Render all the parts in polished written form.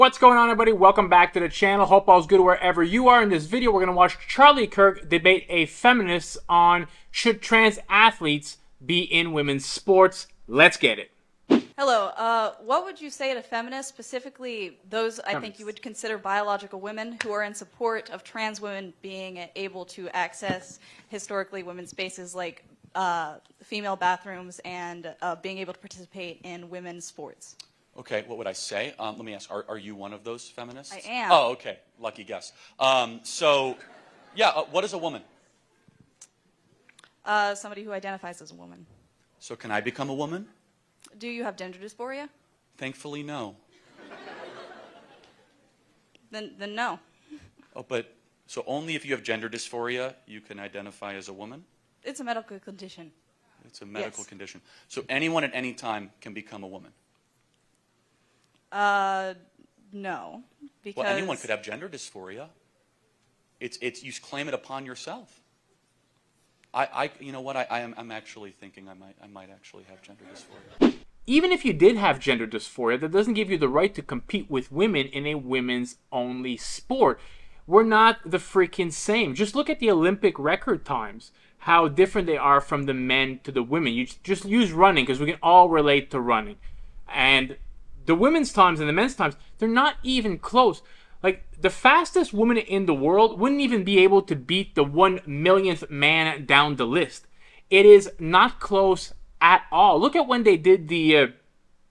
What's going on, everybody? Welcome back to the channel. Hope all's good wherever you are. In this video, we're going to watch Charlie Kirk debate a feminist on should trans athletes be in women's sports. Let's get it. Hello. What would you say to feminists, specifically those I think you would consider biological women who are in support of trans women being able to access historically women's spaces like female bathrooms and being able to participate in women's sports? Okay, what would I say? Let me ask, are you one of those feminists? I am. Oh, okay. Lucky guess. What is a woman? Somebody who identifies as a woman. So can I become a woman? Do you have gender dysphoria? Thankfully, no. Then no. Oh, but, so only if you have gender dysphoria, you can identify as a woman? It's a medical condition. It's a medical condition. So anyone at any time can become a woman? No, because... Well, anyone could have gender dysphoria. You claim it upon yourself. You know what? I'm actually thinking I might actually have gender dysphoria. Even if you did have gender dysphoria, that doesn't give you the right to compete with women in a women's only sport. We're not the freaking same. Just look at the Olympic record times, how different they are from the men to the women. You just use running because we can all relate to running. And the women's times and the men's times, they're not even close. Like, the fastest woman in the world wouldn't even be able to beat the 1,000,000th man down the list. It is not close at all. Look at when they did the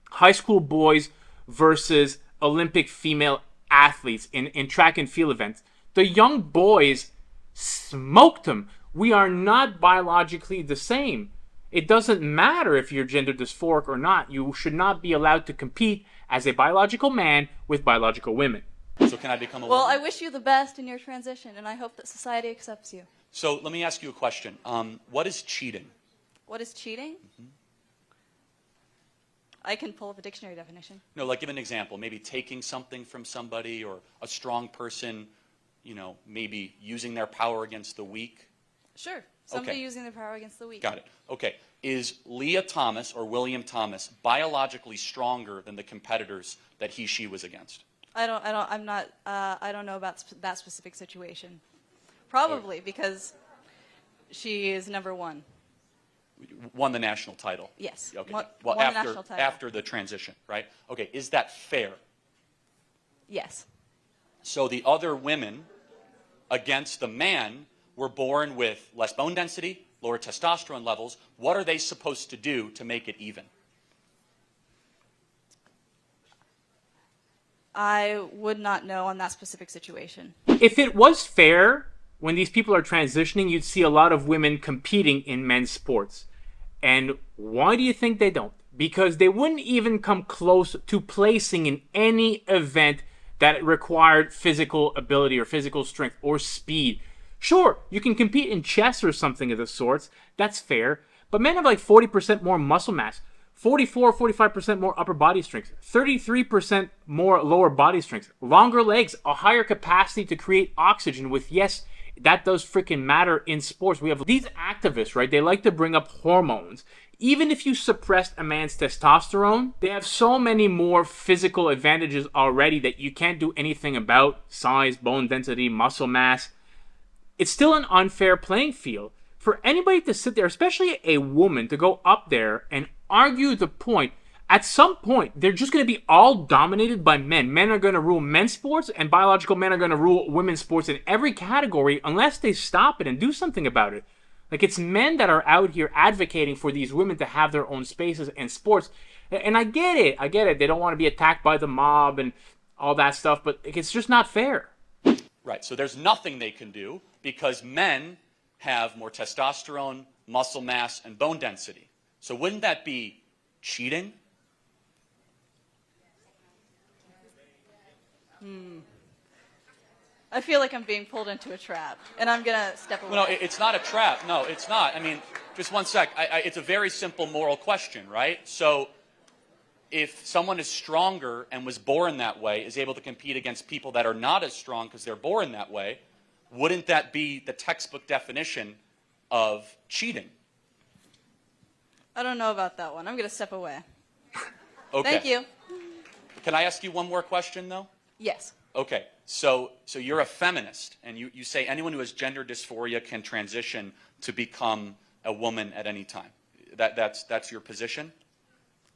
high school boys versus Olympic female athletes in track and field events. The young boys smoked them. We are not biologically the same. It doesn't matter if you're gender dysphoric or not. You should not be allowed to compete as a biological man with biological women. So can I become a woman? Well, I wish you the best in your transition, and I hope that society accepts you. So let me ask you a question. What is cheating? What is cheating? Mm-hmm. I can pull up a dictionary definition. No, like give an example. Maybe taking something from somebody, or a strong person, maybe using their power against the weak. Sure. Somebody using their power against the weak. Got it. Okay. Is Leah Thomas or William Thomas biologically stronger than the competitors that she was against? I don't know about that specific situation. Probably because she is number one. Won the national title. Yes. Okay. Won Well, the national title. after the transition, right? Okay. Is that fair? Yes. So the other women against the man were born with less bone density, lower testosterone levels. What are they supposed to do to make it even? I would not know on that specific situation. If it was fair, when these people are transitioning, you'd see a lot of women competing in men's sports. And why do you think they don't? Because they wouldn't even come close to placing in any event that required physical ability or physical strength or speed. Sure, you can compete in chess or something of the sorts. That's fair. But men have like 40% more muscle mass, 45% more upper body strength, 33% more lower body strength, longer legs, a higher capacity to create oxygen with, yes, that does freaking matter in sports. We have these activists, right? They like to bring up hormones. Even if you suppressed a man's testosterone, they have so many more physical advantages already that you can't do anything about: size, bone density, muscle mass. It's still an unfair playing field. For anybody to sit there, especially a woman, to go up there and argue the point, at some point, they're just going to be all dominated by men. Men are going to rule men's sports, and biological men are going to rule women's sports in every category unless they stop it and do something about it. Like, it's men that are out here advocating for these women to have their own spaces in sports. And I get it. They don't want to be attacked by the mob and all that stuff, but it's just not fair. Right. So there's nothing they can do because men have more testosterone, muscle mass, and bone density. So wouldn't that be cheating? I feel like I'm being pulled into a trap, and I'm going to step away. Well, no, it's not a trap. No, it's not. I mean, just one sec. It's a very simple moral question, right? So if someone is stronger and was born that way, is able to compete against people that are not as strong because they're born that way, wouldn't that be the textbook definition of cheating? I don't know about that one. I'm going to step away. Okay. Thank you. Can I ask you one more question, though? Yes. Okay, so you're a feminist, and you say anyone who has gender dysphoria can transition to become a woman at any time. That's your position?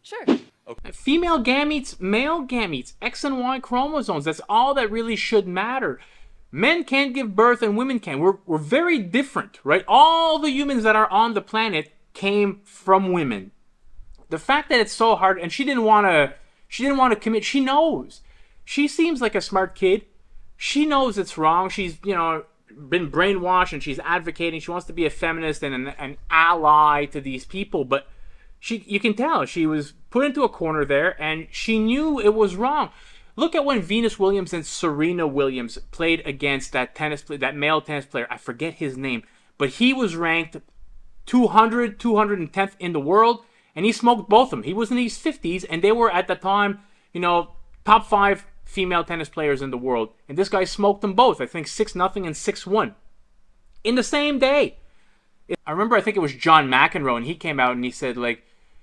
Sure. Okay. Female gametes, male gametes, X and Y chromosomes. That's all that really should matter. Men can't give birth and women can. We're very different, right? All the humans that are on the planet came from women. The fact that it's so hard, and she didn't want to commit. She knows. She seems like a smart kid. She knows it's wrong. She's, been brainwashed, and she's advocating. She wants to be a feminist and an ally to these people, but you can tell she was put into a corner there, and she knew it was wrong. Look at when Venus Williams and Serena Williams played against that male tennis player. I forget his name, but he was ranked 210th in the world, and he smoked both of them. He was in his 50s, and they were at the time, top 5 female tennis players in the world. And this guy smoked them both. I think 6-0 and 6-1 in the same day. I remember, I think it was John McEnroe, and he came out and he said,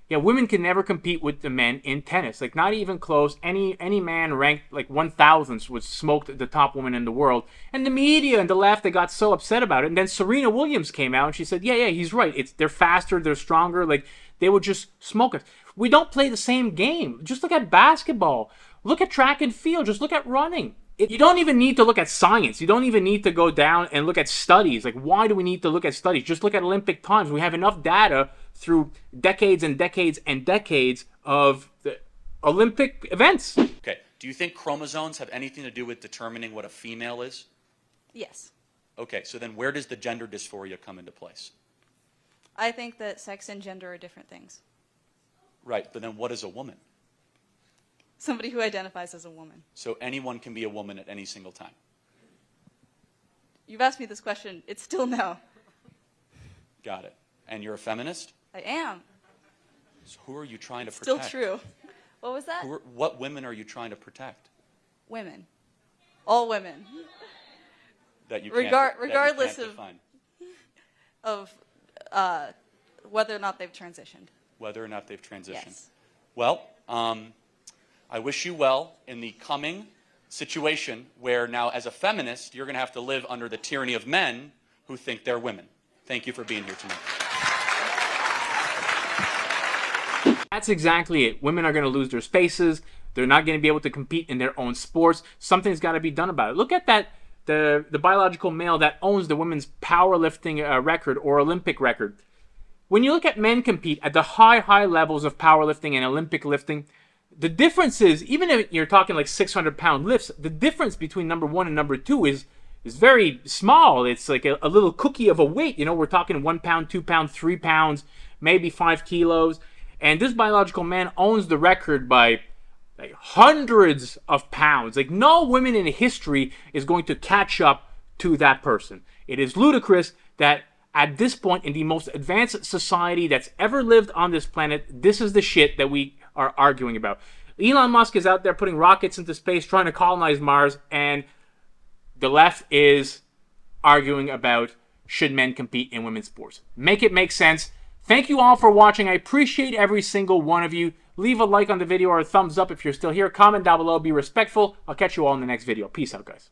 yeah, women can never compete with the men in tennis. Not even close. Any man ranked 1000th was smoked the top woman in the world. And the media and the left, they got so upset about it. And then Serena Williams came out and she said, yeah, he's right. They're faster, they're stronger. They would just smoke us. We don't play the same game. Just look at basketball. Look at track and field. Just look at running. You don't even need to look at science. You don't even need to go down and look at studies. Why do we need to look at studies? Just look at Olympic times. We have enough data through decades and decades and decades of the Olympic events. Okay. Do you think chromosomes have anything to do with determining what a female is? Yes. Okay, so then where does the gender dysphoria come into place? I think that sex and gender are different things. Right, but then what is a woman? Somebody who identifies as a woman. So anyone can be a woman at any single time? You've asked me this question. It's still no. Got it. And you're a feminist? I am. So who are you trying to Still protect? true. What was that? What women are you trying to protect? Women. All women. That you regardless can't define. of whether or not they've transitioned. Whether or not they've transitioned. Yes. Well, I wish you well in the coming situation where now, as a feminist, you're going to have to live under the tyranny of men who think they're women. Thank you for being here tonight. That's exactly it. Women are going to lose their spaces. They're not going to be able to compete in their own sports. Something's got to be done about it. Look at that, the biological male that owns the women's powerlifting record or Olympic record. When you look at men compete at the high levels of powerlifting and Olympic lifting, the difference is, even if you're talking 600-pound lifts, the difference between number 1 and number 2 is very small. It's like a little cookie of a weight. We're talking 1 pound, 2 pounds, 3 pounds, maybe 5 kilos. And this biological man owns the record by hundreds of pounds. No woman in history is going to catch up to that person. It is ludicrous that at this point in the most advanced society that's ever lived on this planet, this is the shit that we are arguing about. Elon Musk is out there putting rockets into space, trying to colonize Mars, and the left is arguing about should men compete in women's sports. Make it make sense. Thank you all for watching. I appreciate every single one of you. Leave a like on the video or a thumbs up if you're still here. Comment down below. Be respectful. I'll catch you all in the next video. Peace out, guys.